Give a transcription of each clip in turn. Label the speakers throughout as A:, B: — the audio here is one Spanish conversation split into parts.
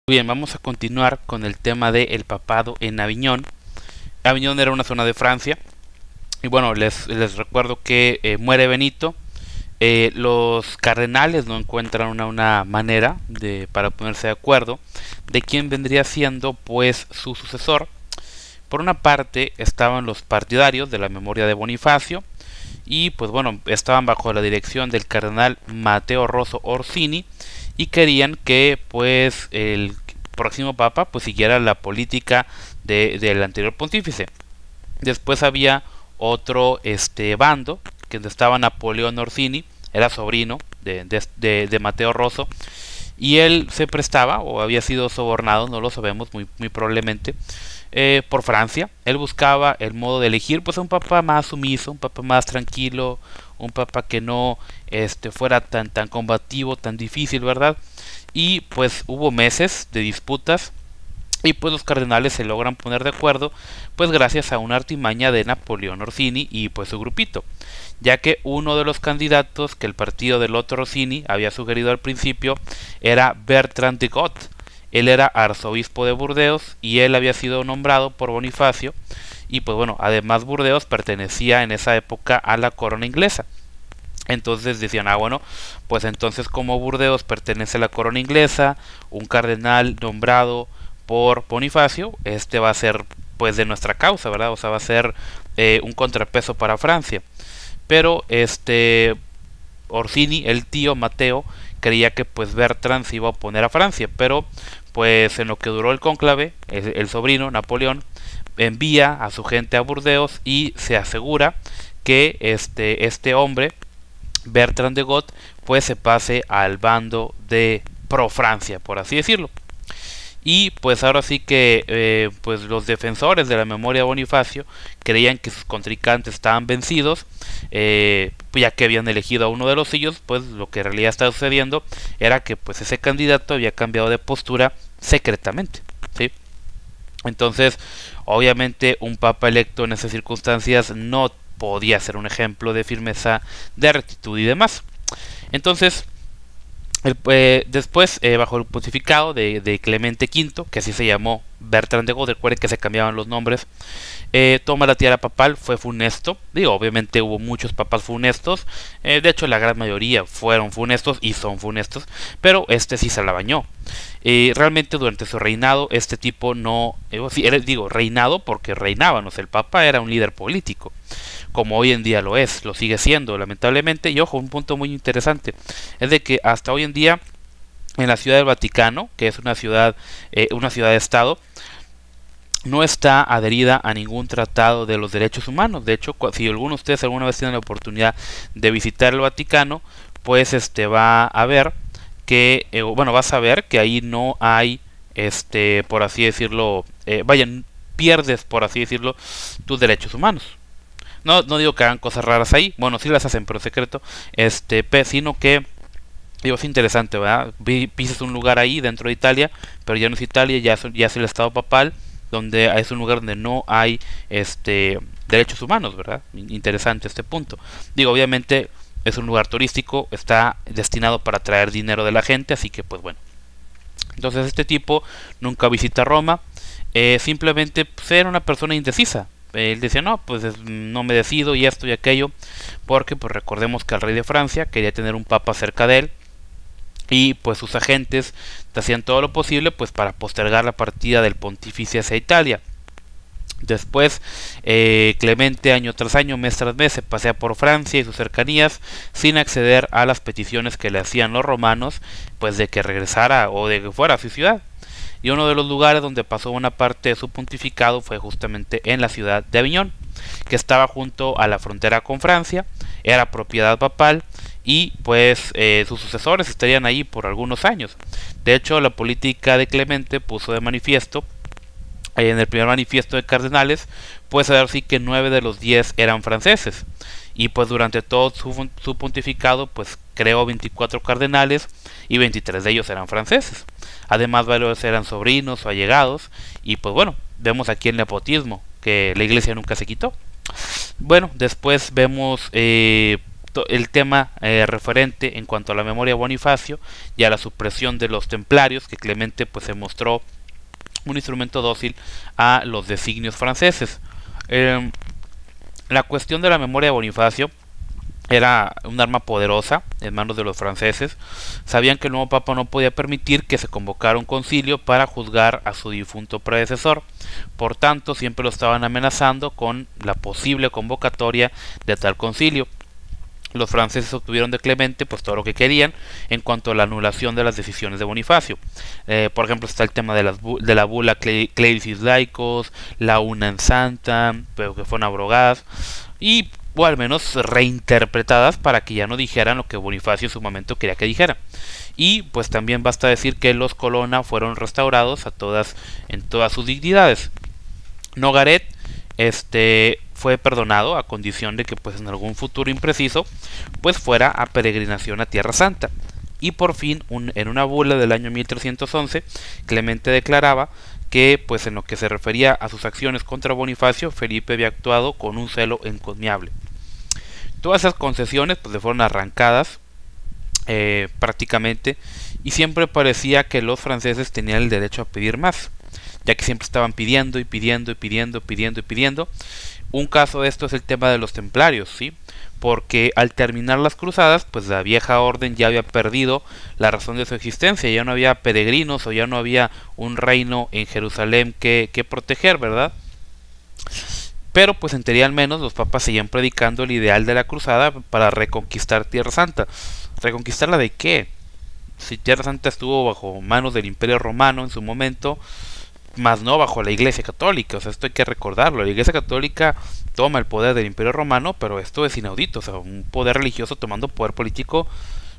A: Bien, vamos a continuar con el tema del papado en Aviñón. Aviñón era una zona de Francia. Y bueno, les recuerdo que muere Benito. Los cardenales no encuentran una manera para ponerse de acuerdo de quién vendría siendo pues su sucesor. Por una parte estaban los partidarios de la memoria de Bonifacio y pues bueno, estaban bajo la dirección del cardenal Matteo Rosso Orsini y querían que pues el próximo papa pues siguiera la política del anterior pontífice. Después había otro bando que estaba Napoleón Orsini, era sobrino de Matteo Rosso, y él se prestaba o había sido sobornado, no lo sabemos, muy probablemente, por Francia. Él buscaba el modo de elegir pues un papa más sumiso, un papa más tranquilo, un papa que no fuera tan combativo, tan difícil, ¿verdad? Y pues hubo meses de disputas y pues los cardenales se logran poner de acuerdo pues gracias a una artimaña de Napoleón Orsini y pues su grupito, ya que uno de los candidatos que el partido del otro Orsini había sugerido al principio era Bertrand de Got. Él era arzobispo de Burdeos y él había sido nombrado por Bonifacio y pues bueno, además Burdeos pertenecía en esa época a la corona inglesa. Entonces decían, bueno, pues entonces como Burdeos pertenece a la corona inglesa, un cardenal nombrado por Bonifacio, va a ser pues de nuestra causa, ¿verdad? O sea, va a ser un contrapeso para Francia. Pero Orsini, el tío Mateo, creía que pues Bertrand se iba a oponer a Francia, pero pues en lo que duró el cónclave, el sobrino Napoleón envía a su gente a Burdeos y se asegura que este hombre Bertrand de Got pues se pase al bando de pro Francia, por así decirlo. Y pues ahora sí que pues los defensores de la memoria de Bonifacio creían que sus contrincantes estaban vencidos, ya que habían elegido a uno de los suyos. Pues lo que en realidad estaba sucediendo era que pues ese candidato había cambiado de postura secretamente, ¿sí? Entonces obviamente un papa electo en esas circunstancias no podía ser un ejemplo de firmeza, de rectitud y demás. Entonces después, bajo el pontificado de Clemente V, que así se llamó Bertrand de Got, recuerden que se cambiaban los nombres, toma la tiara papal, fue funesto. Digo, obviamente hubo muchos papas funestos, de hecho la gran mayoría fueron funestos y son funestos, pero sí se la bañó. Realmente durante su reinado, este tipo no, digo reinado porque reinaban, o sea, el papa era un líder político, como hoy en día lo es, lo sigue siendo lamentablemente. Y ojo, un punto muy interesante es de que hasta hoy en día en la ciudad del Vaticano, que es una ciudad de estado, no está adherida a ningún tratado de los derechos humanos. De hecho, si alguno de ustedes alguna vez tiene la oportunidad de visitar el Vaticano, pues va a ver que va a saber que ahí no hay por así decirlo, pierdes, por así decirlo, tus derechos humanos. No digo que hagan cosas raras ahí, bueno, sí las hacen, pero secreto, sino que, digo, es interesante, ¿verdad? Pisas un lugar ahí dentro de Italia, pero ya no es Italia, ya es el Estado papal, donde es un lugar donde no hay derechos humanos, ¿verdad? Interesante este punto. Digo, obviamente es un lugar turístico, está destinado para traer dinero de la gente, así que pues bueno. Entonces este tipo nunca visita Roma, simplemente pues, era una persona indecisa. Él decía, no, pues no me decido y esto y aquello, porque pues recordemos que el rey de Francia quería tener un papa cerca de él y pues sus agentes hacían todo lo posible pues para postergar la partida del pontífice hacia Italia. Después Clemente año tras año, mes tras mes, se pasea por Francia y sus cercanías sin acceder a las peticiones que le hacían los romanos pues de que regresara o de que fuera a su ciudad. Y uno de los lugares donde pasó una parte de su pontificado fue justamente en la ciudad de Aviñón, que estaba junto a la frontera con Francia, era propiedad papal y pues sus sucesores estarían ahí por algunos años. De hecho, la política de Clemente puso de manifiesto, en el primer manifiesto de cardenales, pues a decir que 9 de los 10 eran franceses. Y pues durante todo su pontificado pues creó 24 cardenales y 23 de ellos eran franceses. Además varios eran sobrinos o allegados. Y pues bueno, vemos aquí el nepotismo que la iglesia nunca se quitó. Bueno, después vemos el tema referente en cuanto a la memoria de Bonifacio y a la supresión de los templarios, que Clemente pues se mostró un instrumento dócil a los designios franceses. La cuestión de la memoria de Bonifacio era un arma poderosa en manos de los franceses. Sabían que el nuevo papa no podía permitir que se convocara un concilio para juzgar a su difunto predecesor. Por tanto, siempre lo estaban amenazando con la posible convocatoria de tal concilio. Los franceses obtuvieron de Clemente pues todo lo que querían en cuanto a la anulación de las decisiones de Bonifacio. Por ejemplo, está el tema de la bula Clericis Laicos, la Una en Santa, pero que fueron abrogadas, y o al menos reinterpretadas para que ya no dijeran lo que Bonifacio en su momento quería que dijera. Y pues también basta decir que los Colonna fueron restaurados en todas sus dignidades. Nogaret fue perdonado a condición de que pues en algún futuro impreciso pues fuera a peregrinación a Tierra Santa. Y por fin, en una bula del año 1311, Clemente declaraba que pues en lo que se refería a sus acciones contra Bonifacio, Felipe había actuado con un celo encomiable. Todas esas concesiones pues le fueron arrancadas prácticamente, y siempre parecía que los franceses tenían el derecho a pedir más, ya que siempre estaban pidiendo y pidiendo y pidiendo, pidiendo y pidiendo. Un caso de esto es el tema de los templarios, ¿sí? Porque al terminar las cruzadas, pues la vieja orden ya había perdido la razón de su existencia, ya no había peregrinos o ya no había un reino en Jerusalén que proteger, ¿verdad? Pero pues en teoría al menos los papas seguían predicando el ideal de la cruzada para reconquistar Tierra Santa. ¿Reconquistarla de qué? Si Tierra Santa estuvo bajo manos del Imperio Romano en su momento, más no bajo la Iglesia Católica. O sea, esto hay que recordarlo. La Iglesia Católica toma el poder del Imperio Romano, pero esto es inaudito. O sea, un poder religioso tomando poder político.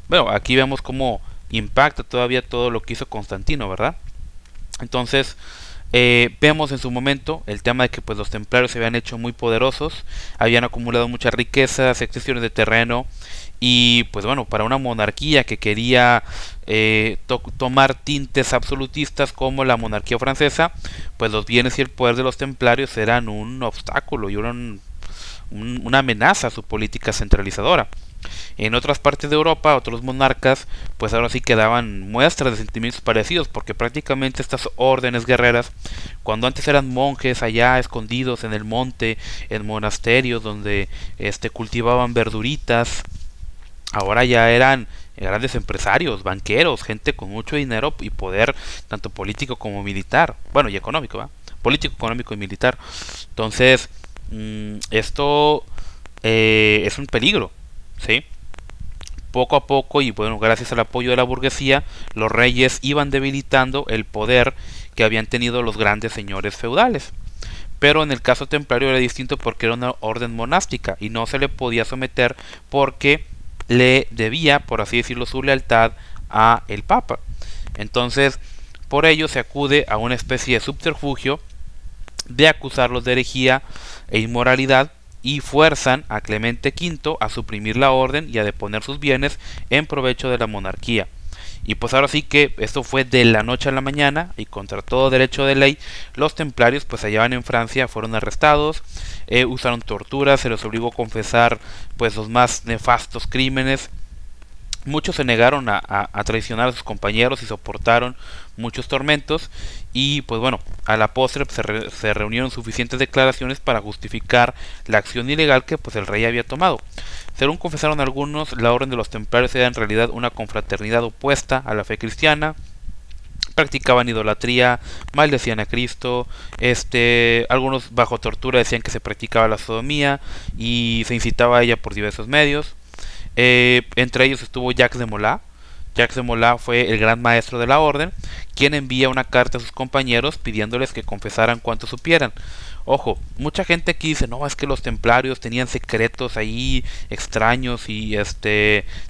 A: Bueno, aquí vemos cómo impacta todavía todo lo que hizo Constantino, ¿verdad? Entonces, vemos en su momento el tema de que pues los templarios se habían hecho muy poderosos, habían acumulado muchas riquezas, extensiones de terreno, y pues bueno, para una monarquía que quería tomar tintes absolutistas como la monarquía francesa, pues los bienes y el poder de los templarios eran un obstáculo y una amenaza a su política centralizadora. En otras partes de Europa, otros monarcas, pues ahora sí quedaban muestras de sentimientos parecidos, porque prácticamente estas órdenes guerreras, cuando antes eran monjes allá escondidos en el monte, en monasterios donde cultivaban verduritas, ahora ya eran grandes empresarios, banqueros, gente con mucho dinero y poder, tanto político como militar, bueno, y económico, ¿verdad? Político, económico y militar. Entonces, esto es un peligro, ¿sí? Poco a poco, y bueno, gracias al apoyo de la burguesía, los reyes iban debilitando el poder que habían tenido los grandes señores feudales. Pero en el caso templario era distinto porque era una orden monástica y no se le podía someter porque le debía, por así decirlo, su lealtad a el Papa. Entonces, por ello se acude a una especie de subterfugio de acusarlos de herejía e inmoralidad, y fuerzan a Clemente V a suprimir la orden y a deponer sus bienes en provecho de la monarquía. Y pues ahora sí que esto fue de la noche a la mañana, y contra todo derecho de ley, los templarios pues se hallaban en Francia, fueron arrestados, usaron torturas, se les obligó a confesar pues los más nefastos crímenes. Muchos se negaron a traicionar a sus compañeros y soportaron muchos tormentos, y pues bueno, a la postre se reunieron suficientes declaraciones para justificar la acción ilegal que pues el rey había tomado. Según confesaron algunos, la orden de los templarios era en realidad una confraternidad opuesta a la fe cristiana. Practicaban idolatría, maldecían a Cristo, algunos bajo tortura decían que se practicaba la sodomía y se incitaba a ella por diversos medios. Entre ellos estuvo Jacques de Molay. Jacques de Molay fue el gran maestro de la orden, quien envía una carta a sus compañeros pidiéndoles que confesaran cuanto supieran. Ojo, mucha gente aquí dice, no, es que los templarios tenían secretos ahí extraños y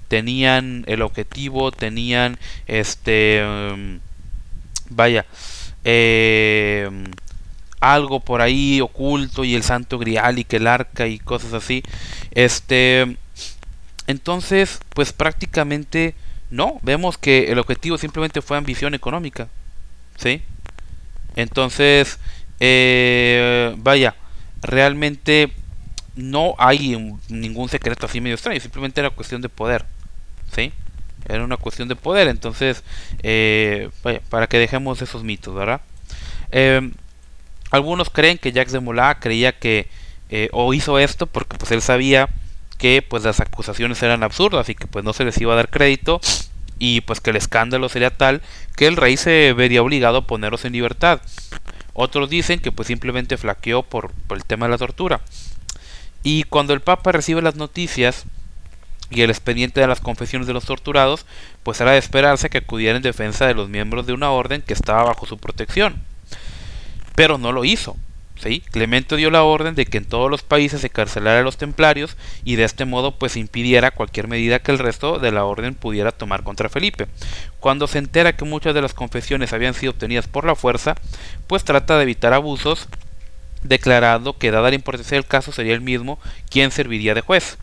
A: tenían el objetivo, tenían algo por ahí oculto y el santo grial y que el arca y cosas así. Entonces, pues prácticamente no, vemos que el objetivo simplemente fue ambición económica, ¿sí? Entonces, realmente no hay ningún secreto así medio extraño, simplemente era cuestión de poder, ¿sí? Era una cuestión de poder, entonces, vaya, para que dejemos esos mitos, ¿verdad? Eh, Algunos creen que Jacques de Molay creía que, o hizo esto porque pues él sabía que pues las acusaciones eran absurdas y que pues no se les iba a dar crédito, y pues que el escándalo sería tal que el rey se vería obligado a ponerlos en libertad. Otros dicen que pues simplemente flaqueó por el tema de la tortura. Y cuando el Papa recibe las noticias y el expediente de las confesiones de los torturados, pues era de esperarse que acudiera en defensa de los miembros de una orden que estaba bajo su protección. Pero no lo hizo, ¿sí? Clemente dio la orden de que en todos los países se carcelara a los templarios, y de este modo pues impidiera cualquier medida que el resto de la orden pudiera tomar contra Felipe. Cuando se entera que muchas de las confesiones habían sido obtenidas por la fuerza, pues trata de evitar abusos, declarando que dada la importancia del caso sería él mismo quien serviría de juez.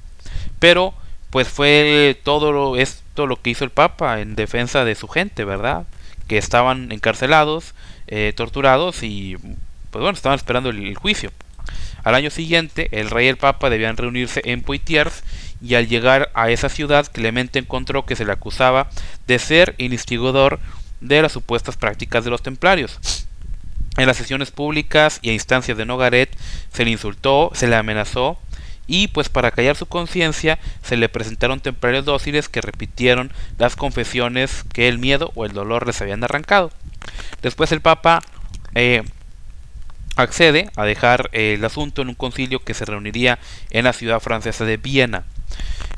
A: Pero pues fue todo esto lo que hizo el Papa en defensa de su gente, ¿verdad? Que estaban encarcelados, torturados, y pues bueno, estaban esperando el juicio. Al año siguiente, el rey y el papa debían reunirse en Poitiers, y al llegar a esa ciudad, Clemente encontró que se le acusaba de ser el instigador de las supuestas prácticas de los templarios. En las sesiones públicas y a instancias de Nogaret se le insultó, se le amenazó, y pues para callar su conciencia se le presentaron templarios dóciles que repitieron las confesiones que el miedo o el dolor les habían arrancado. Después el Papa accede a dejar el asunto en un concilio que se reuniría en la ciudad francesa de Viena.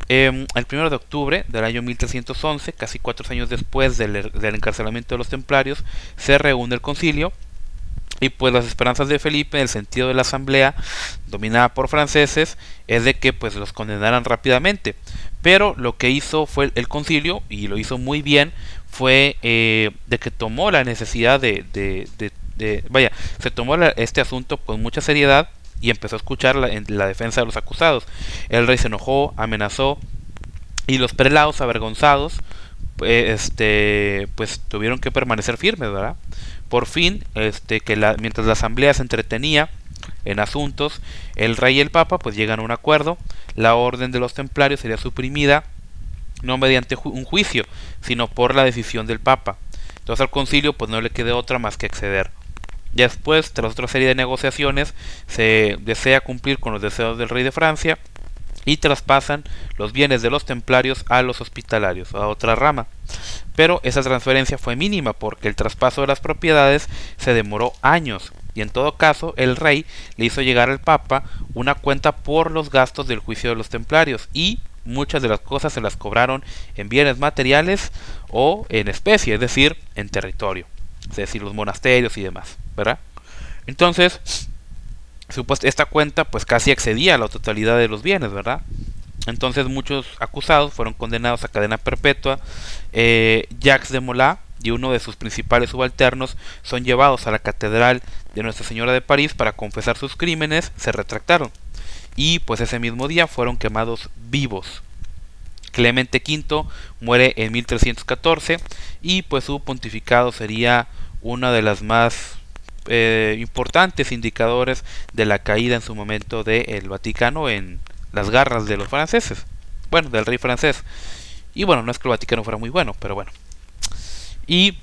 A: El 1 de octubre del año 1311, casi 4 años después del encarcelamiento de los templarios, se reúne el concilio, y pues las esperanzas de Felipe en el sentido de la asamblea dominada por franceses es de que pues los condenaran rápidamente. Pero lo que hizo fue el concilio, y lo hizo muy bien, fue de que tomó la necesidad se tomó este asunto con mucha seriedad y empezó a escuchar la defensa de los acusados. El rey se enojó, amenazó, y los prelados, avergonzados, pues tuvieron que permanecer firmes, ¿verdad? Por fin, mientras la asamblea se entretenía en asuntos, el rey y el papa pues llegan a un acuerdo. La orden de los templarios sería suprimida no mediante un juicio, sino por la decisión del papa. Entonces al concilio pues no le quedó otra más que acceder. Después, tras otra serie de negociaciones, se desea cumplir con los deseos del rey de Francia, y traspasan los bienes de los templarios a los hospitalarios, a otra rama. Pero esa transferencia fue mínima, porque el traspaso de las propiedades se demoró años, y en todo caso el rey le hizo llegar al papa una cuenta por los gastos del juicio de los templarios, y muchas de las cosas se las cobraron en bienes materiales o en especie, es decir, en territorio, es decir, los monasterios y demás, ¿verdad? Entonces, esta cuenta pues casi excedía la totalidad de los bienes, ¿verdad? Entonces muchos acusados fueron condenados a cadena perpetua. Jacques de Molay y uno de sus principales subalternos son llevados a la catedral de Nuestra Señora de París para confesar sus crímenes. Se retractaron, y pues ese mismo día fueron quemados vivos. Clemente V muere en 1314, y pues su pontificado sería una de las más importantes indicadores de la caída en su momento del Vaticano en las garras de los franceses, bueno, del rey francés. Y bueno, no es que el Vaticano fuera muy bueno, pero bueno. Y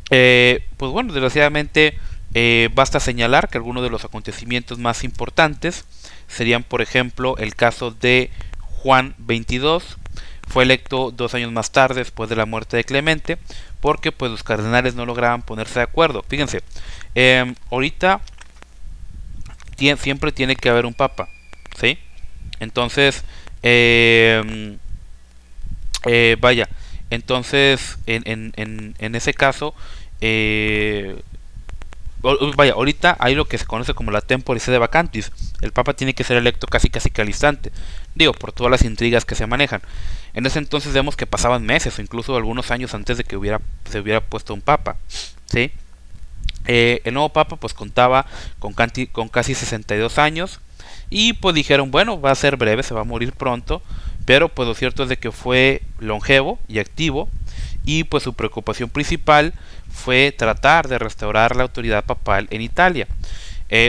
A: pues bueno, desgraciadamente basta señalar que algunos de los acontecimientos más importantes serían, por ejemplo, el caso de Juan XXII. Fue electo 2 años más tarde, después de la muerte de Clemente, porque pues los cardenales no lograban ponerse de acuerdo. Fíjense, ahorita siempre tiene que haber un papa, ¿sí? Entonces, vaya, entonces en ese caso, vaya, ahorita hay lo que se conoce como la temporis sede vacantis. El papa tiene que ser electo casi que al instante, digo, por todas las intrigas que se manejan. En ese entonces vemos que pasaban meses o incluso algunos años antes de que se hubiera puesto un papa, ¿sí? El nuevo papa pues contaba con casi 62 años, y pues dijeron, bueno, va a ser breve, se va a morir pronto. Pero pues lo cierto es de que fue longevo y activo, y pues su preocupación principal fue tratar de restaurar la autoridad papal en Italia.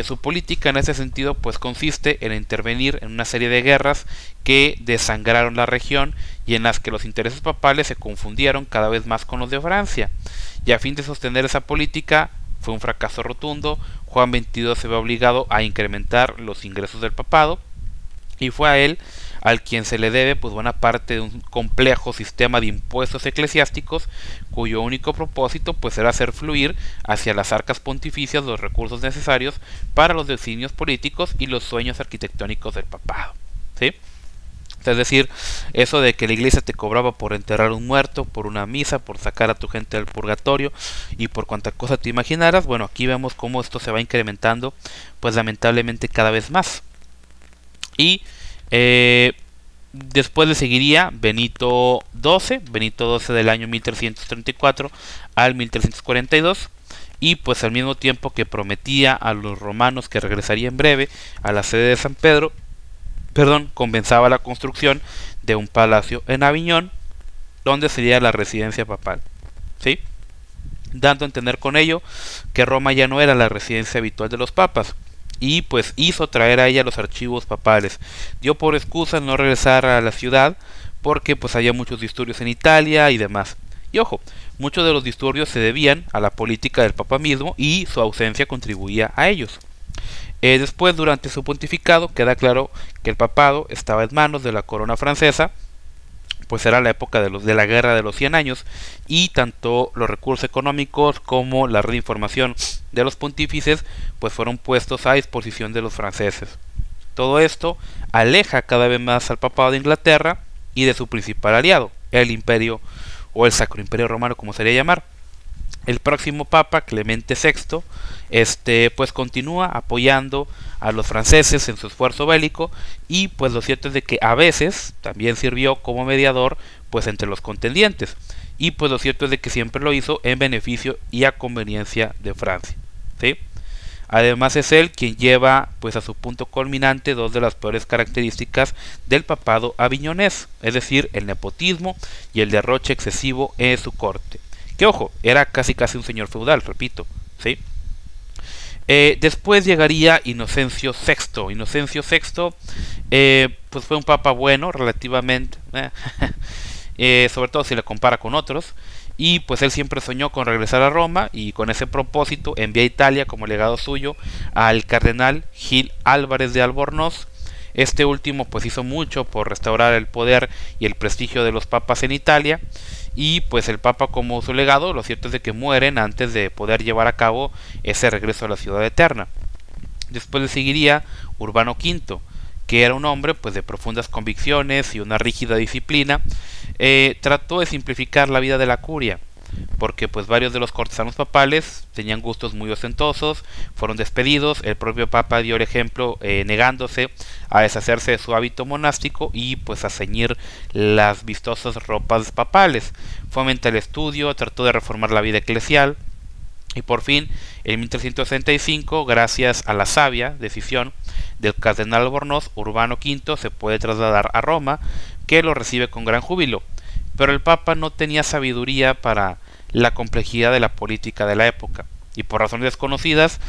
A: Su política en ese sentido pues consiste en intervenir en una serie de guerras que desangraron la región y en las que los intereses papales se confundieron cada vez más con los de Francia. Y a fin de sostener esa política fue un fracaso rotundo. Juan XXII se ve obligado a incrementar los ingresos del papado y fue a él al quien se le debe pues buena parte de un complejo sistema de impuestos eclesiásticos cuyo único propósito pues era hacer fluir hacia las arcas pontificias los recursos necesarios para los designios políticos y los sueños arquitectónicos del papado, ¿sí? Es decir, eso de que la iglesia te cobraba por enterrar un muerto, por una misa, por sacar a tu gente del purgatorio y por cuanta cosa te imaginaras, bueno, aquí vemos cómo esto se va incrementando pues lamentablemente cada vez más. Y después le seguiría Benito XII del año 1334 al 1342, y pues al mismo tiempo que prometía a los romanos que regresaría en breve a la sede de San Pedro, comenzaba la construcción de un palacio en Aviñón, donde sería la residencia papal, ¿sí? Dando a entender con ello que Roma ya no era la residencia habitual de los papas, y pues hizo traer a ella los archivos papales. Dio por excusa no regresar a la ciudad porque pues había muchos disturbios en Italia y demás. Y ojo, muchos de los disturbios se debían a la política del papa mismo y su ausencia contribuía a ellos. Después, durante su pontificado, queda claro que el papado estaba en manos de la corona francesa, pues era la época de la guerra de los 100 años, y tanto los recursos económicos como la red de información de los pontífices pues fueron puestos a disposición de los franceses. Todo esto aleja cada vez más al papado de Inglaterra y de su principal aliado, el imperio o el Sacro Imperio Romano, como sería llamar. El próximo papa, Clemente VI, pues continúa apoyando a los franceses en su esfuerzo bélico, y pues lo cierto es de que a veces también sirvió como mediador pues entre los contendientes, y pues lo cierto es de que siempre lo hizo en beneficio y a conveniencia de Francia, ¿sí? Además es él quien lleva pues a su punto culminante dos de las peores características del papado aviñonés, es decir, el nepotismo y el derroche excesivo en su corte. Que ojo, era casi un señor feudal, repito, ¿sí? Después llegaría Inocencio VI. Inocencio VI pues fue un papa bueno relativamente, sobre todo si le compara con otros, y pues él siempre soñó con regresar a Roma, y con ese propósito envía a Italia como legado suyo al cardenal Gil Álvarez de Albornoz. Este último pues hizo mucho por restaurar el poder y el prestigio de los papas en Italia, y pues el papa como su legado, lo cierto es de que mueren antes de poder llevar a cabo ese regreso a la ciudad eterna. Después le seguiría Urbano V, que era un hombre pues de profundas convicciones y una rígida disciplina. Trató de simplificar la vida de la curia, porque pues varios de los cortesanos papales tenían gustos muy ostentosos, fueron despedidos. El propio papa dio el ejemplo negándose a deshacerse de su hábito monástico y pues a ceñir las vistosas ropas papales. Fomenta el estudio, trató de reformar la vida eclesial, y por fin en 1365, gracias a la sabia decisión del cardenal Albornoz, Urbano V se puede trasladar a Roma, que lo recibe con gran júbilo. Pero el papa no tenía sabiduría para la complejidad de la política de la época, y por razones desconocidas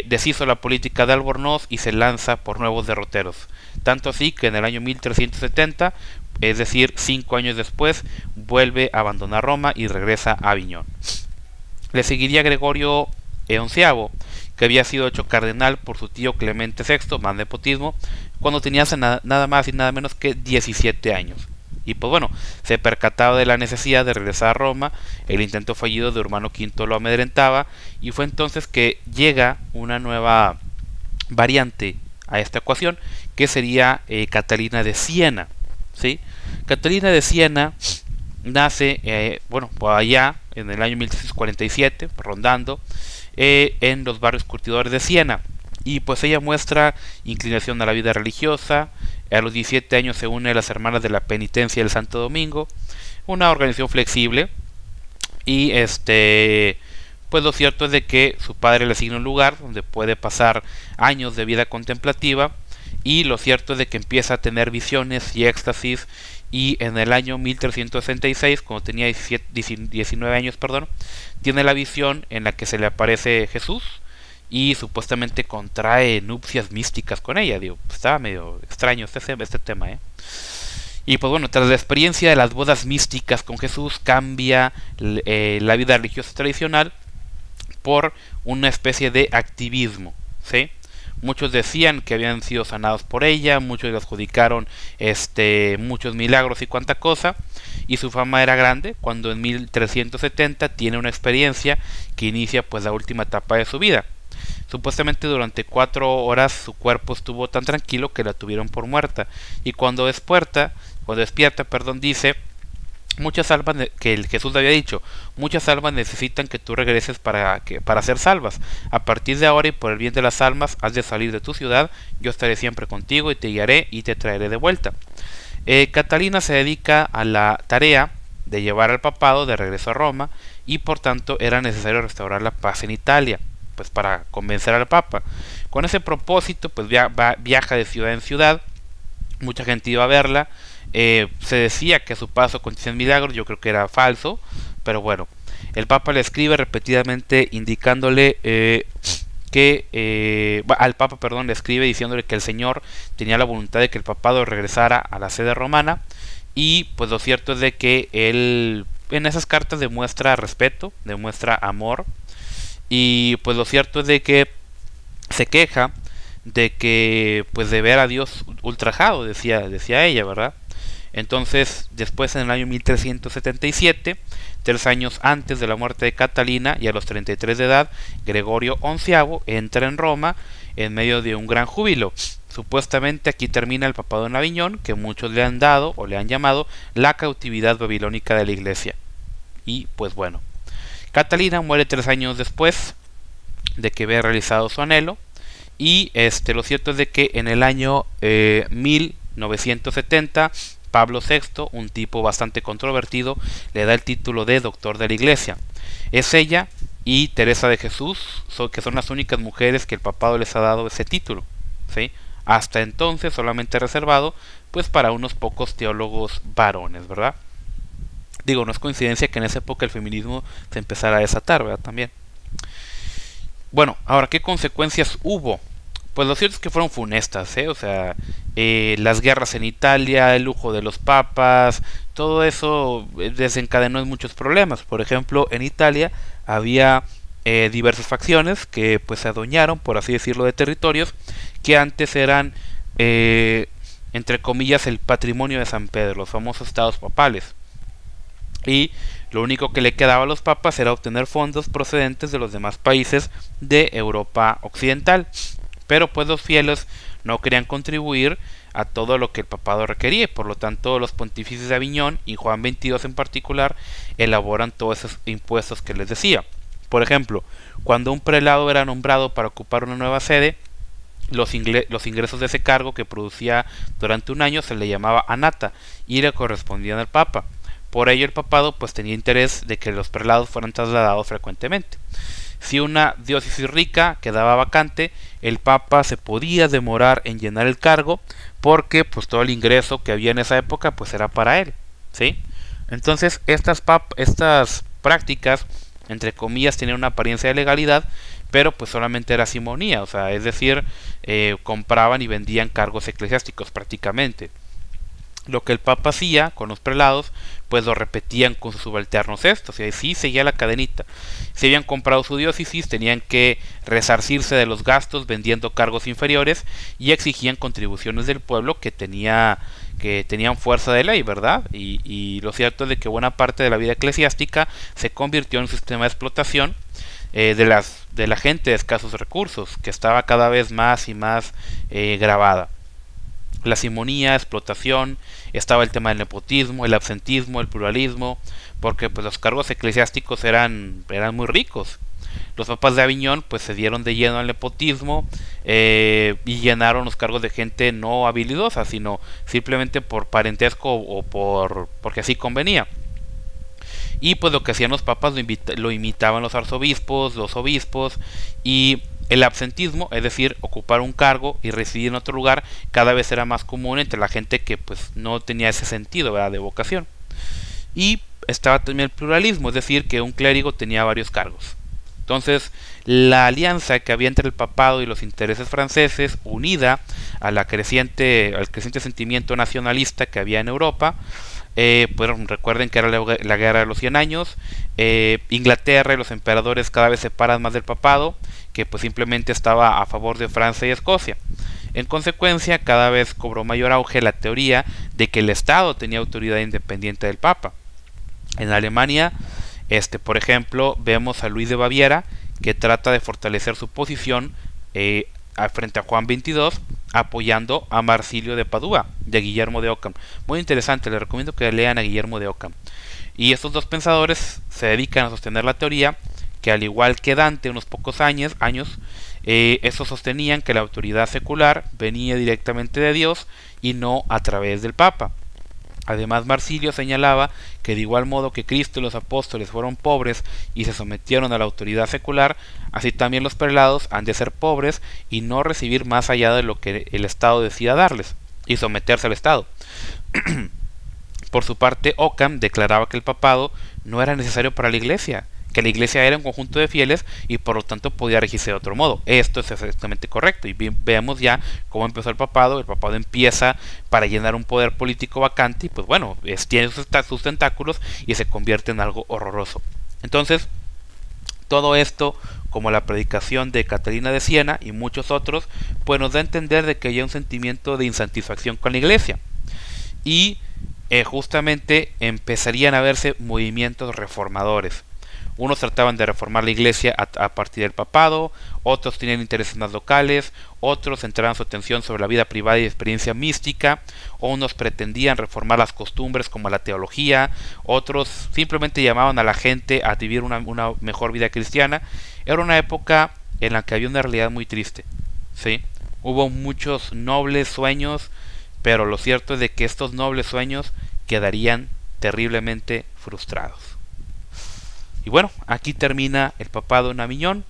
A: deshizo la política de Albornoz y se lanza por nuevos derroteros. Tanto así que en el año 1370, es decir, 5 años después, vuelve a abandonar Roma y regresa a Aviñón. Le seguiría Gregorio XI, que había sido hecho cardenal por su tío Clemente VI, más nepotismo, cuando tenía nada más y nada menos que 17 años. Y pues bueno, se percataba de la necesidad de regresar a Roma. El intento fallido de Urbano V lo amedrentaba, y fue entonces que llega una nueva variante a esta ecuación, que sería Catalina de Siena, ¿sí? Catalina de Siena nace, por allá en el año 1347, rondando en los barrios curtidores de Siena, y pues ella muestra inclinación a la vida religiosa. A los 17 años se une a las Hermanas de la Penitencia del Santo Domingo, una organización flexible, y pues lo cierto es de que su padre le asigna un lugar donde puede pasar años de vida contemplativa, y lo cierto es de que empieza a tener visiones y éxtasis, y en el año 1366, cuando tenía 19 años, tiene la visión en la que se le aparece Jesús, y supuestamente contrae nupcias místicas con ella. Digo, estaba medio extraño este tema, ¿eh? Y pues bueno, tras la experiencia de las bodas místicas con Jesús, cambia la vida religiosa tradicional por una especie de activismo, ¿sí? Muchos decían que habían sido sanados por ella, muchos le adjudicaron muchos milagros y cuanta cosa, y su fama era grande cuando en 1370 tiene una experiencia que inicia pues la última etapa de su vida. Supuestamente durante 4 horas su cuerpo estuvo tan tranquilo que la tuvieron por muerta, y cuando despierta, dice: muchas almas, que el Jesús le había dicho, muchas almas necesitan que tú regreses para ser salvas. A partir de ahora y por el bien de las almas, has de salir de tu ciudad, yo estaré siempre contigo y te guiaré y te traeré de vuelta. Catalina se dedica a la tarea de llevar al papado de regreso a Roma, y por tanto era necesario restaurar la paz en Italia, pues para convencer al Papa. Con ese propósito, pues viaja de ciudad en ciudad, mucha gente iba a verla. Se decía que a su paso contenía milagros, yo creo que era falso, pero bueno, el Papa le escribe repetidamente indicándole al Papa, perdón, le escribe diciéndole que el Señor tenía la voluntad de que el papado regresara a la sede romana, y pues lo cierto es de que él en esas cartas demuestra respeto, demuestra amor, y pues lo cierto es de que se queja de que pues de ver a Dios ultrajado, decía ella, ¿verdad? Entonces, después en el año 1377, 3 años antes de la muerte de Catalina y a los 33 de edad, Gregorio XI entra en Roma en medio de un gran júbilo. Supuestamente aquí termina el papado en Aviñón, que muchos le han dado o le han llamado la cautividad babilónica de la Iglesia. Y pues bueno, Catalina muere 3 años después de que había realizado su anhelo, y lo cierto es de que en el año 1970 Pablo VI, un tipo bastante controvertido, le da el título de doctor de la Iglesia. Es ella y Teresa de Jesús que son las únicas mujeres que el papado les ha dado ese título, ¿sí? Hasta entonces solamente reservado pues para unos pocos teólogos varones, ¿verdad? Digo, no es coincidencia que en esa época el feminismo se empezara a desatar, ¿verdad? También. Bueno, ahora, ¿qué consecuencias hubo? Pues lo cierto es que fueron funestas, ¿eh? O sea, las guerras en Italia, el lujo de los papas, todo eso desencadenó en muchos problemas. Por ejemplo, en Italia había diversas facciones que pues se adueñaron, por así decirlo, de territorios que antes eran, entre comillas, el patrimonio de San Pedro, los famosos estados papales. Y lo único que le quedaba a los papas era obtener fondos procedentes de los demás países de Europa occidental. Pero pues los fieles no querían contribuir a todo lo que el papado requería, por lo tanto los pontífices de Aviñón y Juan XXII en particular elaboran todos esos impuestos que les decía. Por ejemplo, cuando un prelado era nombrado para ocupar una nueva sede, los ingresos de ese cargo que producía durante un año se le llamaba annata y le correspondían al papa. Por ello el papado pues tenía interés de que los prelados fueran trasladados frecuentemente. Si una diócesis rica quedaba vacante, el papa se podía demorar en llenar el cargo porque pues todo el ingreso que había en esa época pues era para él, ¿sí? Entonces estas prácticas, entre comillas, tenían una apariencia de legalidad, pero pues solamente era simonía, o sea, es decir, compraban y vendían cargos eclesiásticos prácticamente. Lo que el papa hacía con los prelados, pues lo repetían con sus subalternos estos, y así seguía la cadenita. Si habían comprado su diócesis, tenían que resarcirse de los gastos vendiendo cargos inferiores y exigían contribuciones del pueblo que tenían fuerza de ley, ¿verdad? Y lo cierto es de que buena parte de la vida eclesiástica se convirtió en un sistema de explotación de la gente de escasos recursos, que estaba cada vez más y más gravada. La simonía, explotación, estaba el tema del nepotismo, el absentismo, el pluralismo, porque pues los cargos eclesiásticos eran muy ricos. Los papas de Aviñón pues se dieron de lleno al nepotismo y llenaron los cargos de gente no habilidosa, sino simplemente por parentesco o porque así convenía. Y pues lo que hacían los papas lo imitaban los arzobispos, los obispos, y el absentismo, es decir, ocupar un cargo y residir en otro lugar, cada vez era más común entre la gente que pues no tenía ese sentido, ¿verdad?, de vocación. Y estaba también el pluralismo, es decir, que un clérigo tenía varios cargos. Entonces, la alianza que había entre el papado y los intereses franceses, unida a al creciente sentimiento nacionalista que había en Europa, pues recuerden que era la guerra de los 100 años, Inglaterra y los emperadores cada vez se separan más del papado, que pues simplemente estaba a favor de Francia y Escocia. En consecuencia, cada vez cobró mayor auge la teoría de que el Estado tenía autoridad independiente del Papa. En Alemania, por ejemplo, vemos a Luis de Baviera, que trata de fortalecer su posición frente a Juan XXII, apoyando a Marsilio de Padua, de Guillermo de Ockham. Muy interesante, les recomiendo que lean a Guillermo de Ockham. Y estos dos pensadores se dedican a sostener la teoría que, al igual que Dante unos pocos años estos sostenían que la autoridad secular venía directamente de Dios y no a través del Papa. Además, Marsilio señalaba que de igual modo que Cristo y los apóstoles fueron pobres y se sometieron a la autoridad secular, así también los prelados han de ser pobres y no recibir más allá de lo que el Estado decida darles, y someterse al Estado. Por su parte, Ockham declaraba que el papado no era necesario para la Iglesia, que la Iglesia era un conjunto de fieles y por lo tanto podía regirse de otro modo. Esto es exactamente correcto, y veamos ya cómo empezó el papado. El papado empieza para llenar un poder político vacante y pues bueno, tiene sus tentáculos y se convierte en algo horroroso. Entonces, todo esto, como la predicación de Catalina de Siena y muchos otros, pues nos da a entender de que hay un sentimiento de insatisfacción con la Iglesia, y justamente empezarían a verse movimientos reformadores. Unos trataban de reformar la Iglesia a partir del papado, otros tenían intereses más locales, otros centraban su atención sobre la vida privada y experiencia mística, unos pretendían reformar las costumbres como la teología, otros simplemente llamaban a la gente a vivir una mejor vida cristiana. Era una época en la que había una realidad muy triste, ¿sí? Hubo muchos nobles sueños, pero lo cierto es de que estos nobles sueños quedarían terriblemente frustrados. Y bueno, aquí termina el papado en Aviñón.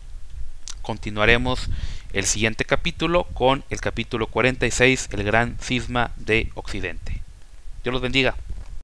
A: Continuaremos el siguiente capítulo con el capítulo 46, el gran cisma de Occidente. Dios los bendiga.